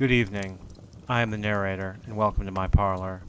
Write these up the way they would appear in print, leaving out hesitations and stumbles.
Good evening. I am the narrator, and welcome to my parlor.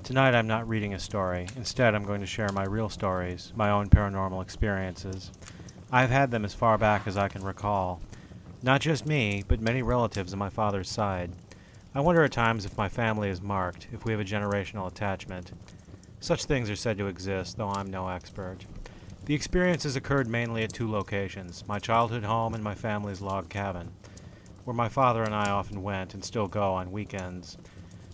Tonight I'm not reading a story. Instead, I'm going to share my real stories, my own paranormal experiences. I've had them as far back as I can recall. Not just me, but many relatives on my father's side. I wonder at times if my family is marked, if we have a generational attachment. Such things are said to exist, though I'm no expert. The experiences occurred mainly at two locations, my childhood home and my family's log cabin, where my father and I often went and still go on weekends.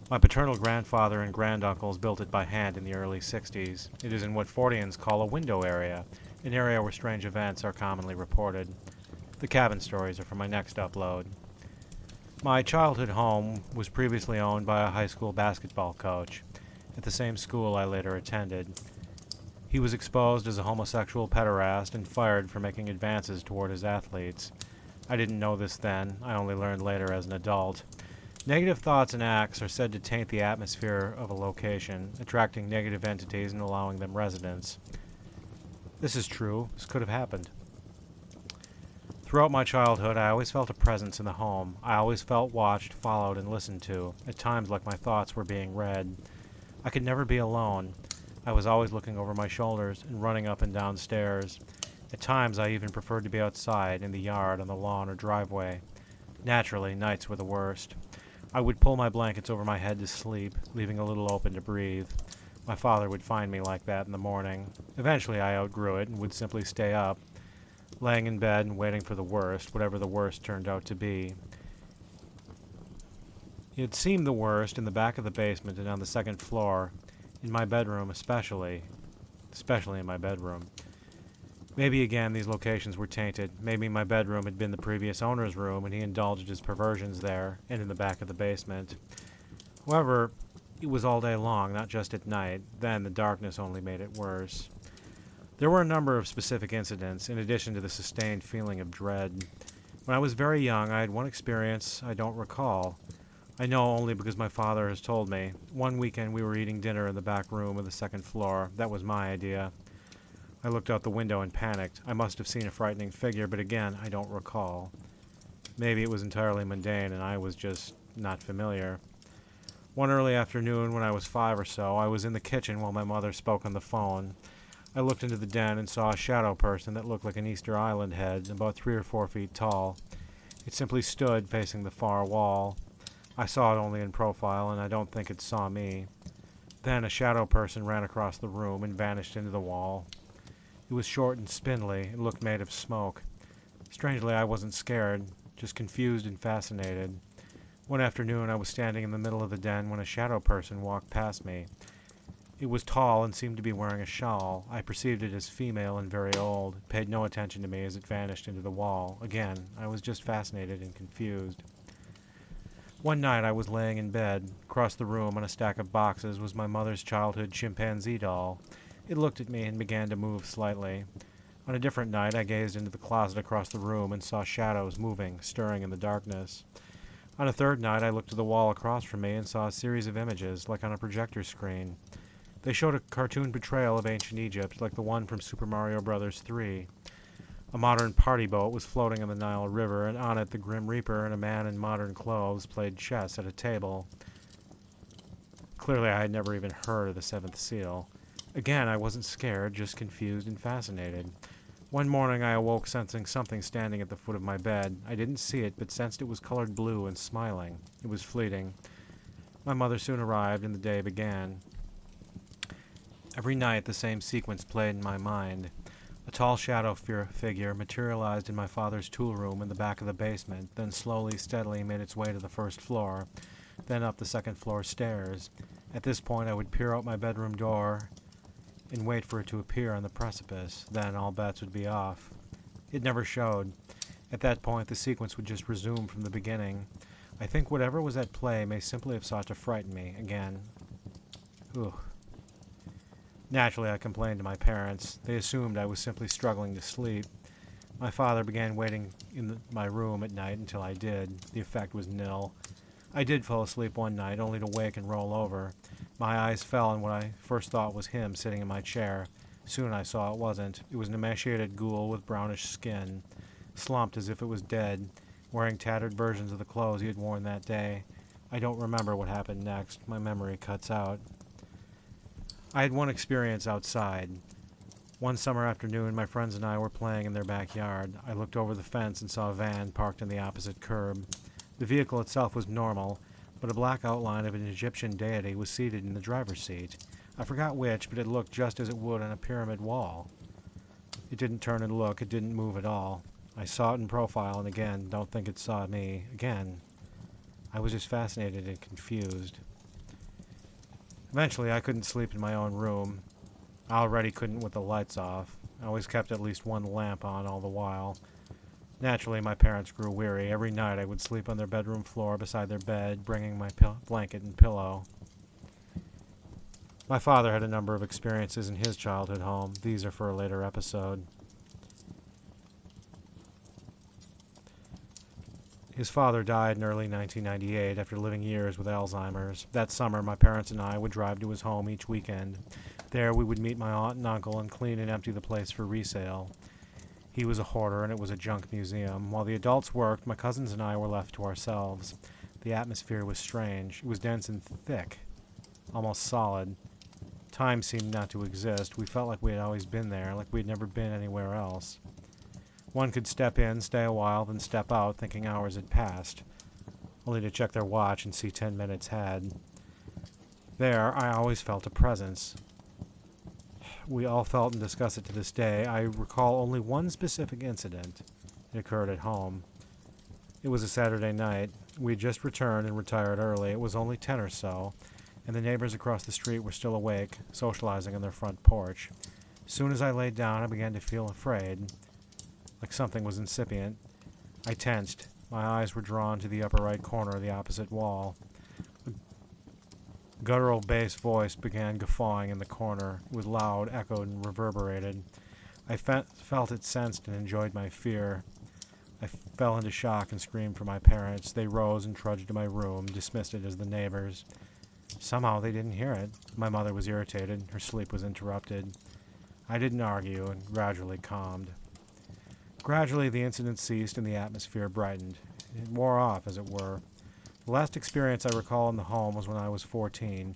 My paternal grandfather and granduncles built it by hand in the early 60s. It is in what Forteans call a window area, an area where strange events are commonly reported. The cabin stories are for my next upload. My childhood home was previously owned by a high school basketball coach at the same school I later attended. He was exposed as a homosexual pederast and fired for making advances toward his athletes. I didn't know this then, I only learned later as an adult. Negative thoughts and acts are said to taint the atmosphere of a location, attracting negative entities and allowing them residence. This is true. This could have happened. Throughout my childhood, I always felt a presence in the home. I always felt watched, followed, and listened to, at times like my thoughts were being read. I could never be alone. I was always looking over my shoulders and running up and down stairs. At times, I even preferred to be outside, in the yard, on the lawn, or driveway. Naturally, nights were the worst. I would pull my blankets over my head to sleep, leaving a little open to breathe. My father would find me like that in the morning. Eventually, I outgrew it and would simply stay up, laying in bed and waiting for the worst, whatever the worst turned out to be. It seemed the worst in the back of the basement and on the second floor, in my bedroom especially in my bedroom. Maybe again these locations were tainted. Maybe my bedroom had been the previous owner's room and he indulged his perversions there and in the back of the basement. However, it was all day long, not just at night. Then the darkness only made it worse. There were a number of specific incidents, in addition to the sustained feeling of dread. When I was very young, I had one experience I don't recall. I know only because my father has told me. One weekend we were eating dinner in the back room of the second floor. That was my idea. I looked out the window and panicked. I must have seen a frightening figure, but again, I don't recall. Maybe it was entirely mundane and I was just not familiar. One early afternoon when I was 5 or so, I was in the kitchen while my mother spoke on the phone. I looked into the den and saw a shadow person that looked like an Easter Island head, about 3 or 4 feet tall. It simply stood facing the far wall. I saw it only in profile, and I don't think it saw me. Then a shadow person ran across the room and vanished into the wall. It was short and spindly, and looked made of smoke. Strangely, I wasn't scared, just confused and fascinated. One afternoon, I was standing in the middle of the den when a shadow person walked past me. It was tall and seemed to be wearing a shawl. I perceived it as female and very old. It paid no attention to me as it vanished into the wall. Again, I was just fascinated and confused. One night I was laying in bed. Across the room on a stack of boxes was my mother's childhood chimpanzee doll. It looked at me and began to move slightly. On a different night, I gazed into the closet across the room and saw shadows moving, stirring in the darkness. On a third night, I looked to the wall across from me and saw a series of images, like on a projector screen. They showed a cartoon portrayal of ancient Egypt, like the one from Super Mario Bros. 3. A modern party boat was floating on the Nile River, and on it the Grim Reaper and a man in modern clothes played chess at a table. Clearly, I had never even heard of the Seventh Seal. Again, I wasn't scared, just confused and fascinated. One morning I awoke sensing something standing at the foot of my bed. I didn't see it, but sensed it was colored blue and smiling. It was fleeting. My mother soon arrived, and the day began. Every night the same sequence played in my mind. A tall shadow figure materialized in my father's tool room in the back of the basement, then slowly, steadily made its way to the first floor, then up the second floor stairs. At this point I would peer out my bedroom door and wait for it to appear on the precipice. Then all bets would be off. It never showed. At that point, the sequence would just resume from the beginning. I think whatever was at play may simply have sought to frighten me again. Ugh. Naturally, I complained to my parents. They assumed I was simply struggling to sleep. My father began waiting in my room at night until I did. The effect was nil. I did fall asleep one night, only to wake and roll over. My eyes fell on what I first thought was him sitting in my chair. Soon I saw it wasn't. It was an emaciated ghoul with brownish skin, slumped as if it was dead. wearing tattered versions of the clothes he had worn that day. I don't remember what happened next. My memory cuts out. I had one experience outside. One summer afternoon, my friends and I were playing in their backyard. I looked over the fence and saw a van parked on the opposite curb. The vehicle itself was normal, but a black outline of an Egyptian deity was seated in the driver's seat. I forgot which, but it looked just as it would on a pyramid wall. It didn't turn and look. It didn't move at all. I saw it in profile, and again, don't think it saw me. Again, I was just fascinated and confused. Eventually, I couldn't sleep in my own room. I already couldn't with the lights off. I always kept at least one lamp on all the while. Naturally, my parents grew weary. Every night I would sleep on their bedroom floor beside their bed, bringing my blanket and pillow. My father had a number of experiences in his childhood home. These are for a later episode. His father died in early 1998 after living years with Alzheimer's. That summer, my parents and I would drive to his home each weekend. There, we would meet my aunt and uncle and clean and empty the place for resale. He was a hoarder, and it was a junk museum. While the adults worked, my cousins and I were left to ourselves. The atmosphere was strange. It was dense and thick, almost solid. Time seemed not to exist. We felt like we had always been there, like we had never been anywhere else. One could step in, stay a while, then step out, thinking hours had passed, only to check their watch and see 10 minutes had. There, I always felt a presence. We all felt and discuss it to this day. I recall only one specific incident. It occurred at home. It was a Saturday night. We had just returned and retired early. It was only 10 or so, and the neighbors across the street were still awake, socializing on their front porch. As soon as I laid down, I began to feel afraid, like something was incipient. I tensed. My eyes were drawn to the upper right corner of the opposite wall. A guttural bass voice began guffawing in the corner. It was loud, echoed, and reverberated. I felt it, sensed, and enjoyed my fear. I fell into shock and screamed for my parents. They rose and trudged to my room, dismissed it as the neighbors. Somehow they didn't hear it. My mother was irritated. Her sleep was interrupted. I didn't argue and gradually calmed. Gradually, the incident ceased and the atmosphere brightened. It wore off, as it were. The last experience I recall in the home was when I was 14.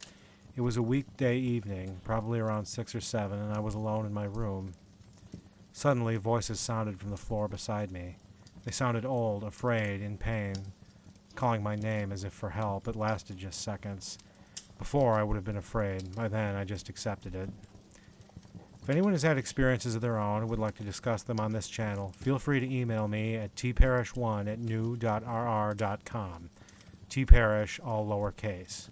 It was a weekday evening, probably around 6 or 7, and I was alone in my room. Suddenly, voices sounded from the floor beside me. They sounded old, afraid, in pain, calling my name as if for help. It lasted just seconds. Before, I would have been afraid. By then, I just accepted it. If anyone has had experiences of their own and would like to discuss them on this channel, feel free to email me at tparish1@new.rr.com. tparish, all lowercase.